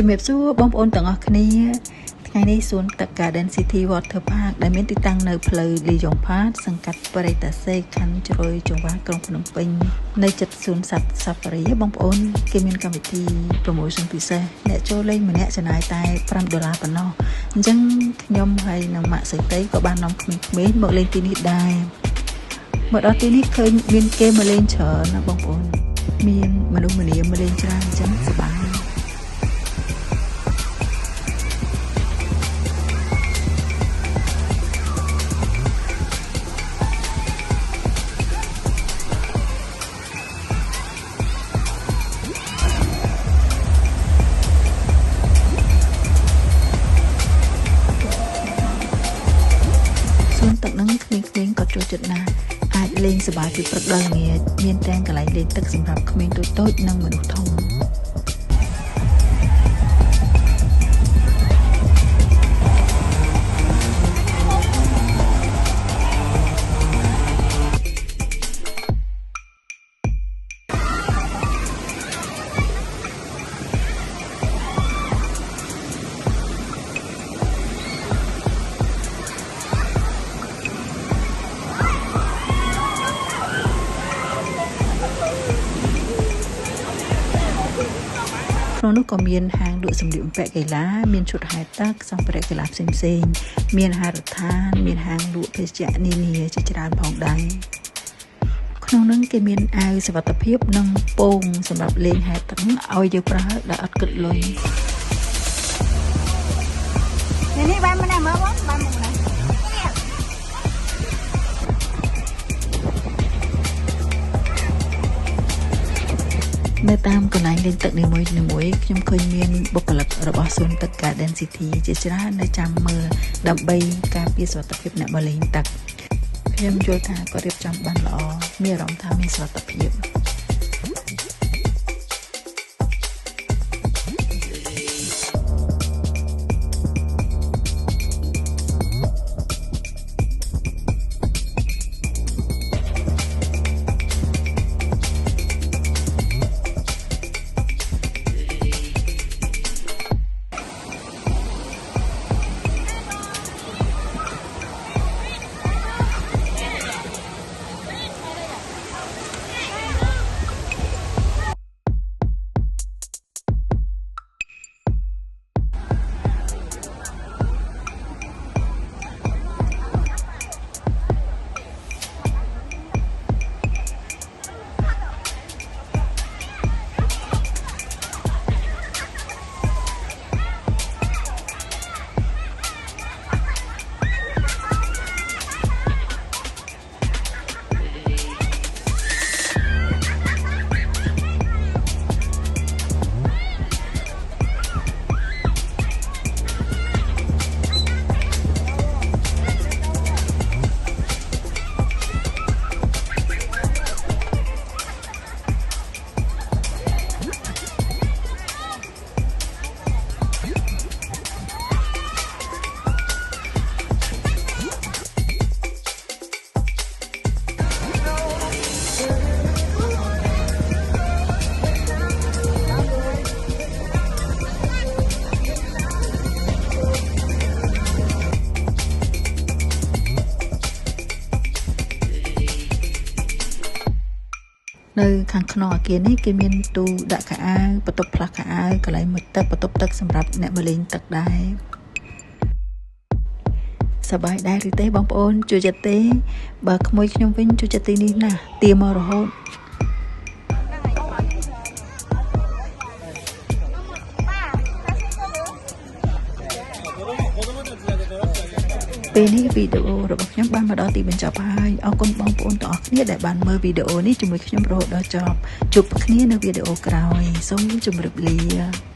ជំរាបសួរបងប្អូនទាំងអស់គ្នាថ្ងៃនេះសួនទឹក Garden City Water Park ដែលមានទីតាំងនៅផ្លូវលីយ៉ុងផាតសង្កាត់បរិតាសេខណ្ឌជ្រោយចង្វារក្រុងភ្នំពេញនៅជិតសួនសត្វ Safari បងប្អូនគេមានកម្មវិធី promotion ពិសេសអ្នកចូលលេងម្នាក់ចំណាយតែ$5ប៉ុណ្ណោះអញ្ចឹងខ្ញុំហើយនិងម៉ាក់សីតីក៏បាននាំក្មេងៗមកលេងទីនេះដែរមកដល់ទីនេះឃើញមានគេមកលេងច្រើនណាបងប្អូនមានមនុស្សម្នាមកលេងច្រើនអញ្ចឹងសប្បាយទឹកនឹងក្មេងៗក៏ចូលចិត្តណាស់អាចលេងសប្បាយពីព្រឹកដល់ល្ងាចមានទាំងកន្លែងលេងទឹកសម្រាប់ក្មេងតូចៗនិងមនុស្សធំក្នុងនោះក៏មានហាងលក់សម្លៀកបំពាក់កីឡាមានឈុតហែលទឹកសម្ភារៈកីឡាផ្សេងៗមានអាហារដ្ឋានមានហាងលក់ភេសជ្ជៈនានាជាច្រើនផងដែរក្នុងនោះគេមានអាវសុវត្ថិភាពនិងពងសម្រាប់លេងហែលទឹកឲ្យយើងប្រើដោយអត់គិតលុយនេះបានមកណាមើលបងបានមកណានៅតាមកន្លែងលេងទឹកនីមួយៗខ្ញុំឃើញមានបុគ្គលិករបស់សួនទឹក Garden City ជាច្រើននៅចាំមើលដើម្បីការពារសុវត្ថិភាពអ្នកមកលេងទឹកខ្ញុំយល់ថាគាត់រៀបចំបានល្អមានអារម្មណ៍ថាមានសុវត្ថិភាពនៅខាងក្នុងអគារនេះគេមានទូដាក់ខោអាវបន្ទប់ផ្លាស់ខោអាវកន្លែងមុជទឹកបន្ទប់ទឹកសម្រាប់អ្នកមកលេងទឹកដែរសប្បាយដែរឬទេបងប្អូនជួយចិត្តទេបើក្មួយខ្ញុំវិញជួយចិត្តទីនេះណាស់ទាមករហូតពេលនេះវីដេអូរបស់ខ្ញុំបានមកដល់ទីបញ្ចប់ហើយអរគុណបងប្អូនទាំងអស់គ្នាដែលបានមើលវីដេអូនេះជាមួយខ្ញុំរហូតដល់ចប់ជួបគ្នានៅវីដេអូក្រោយសូមជម្រាបលា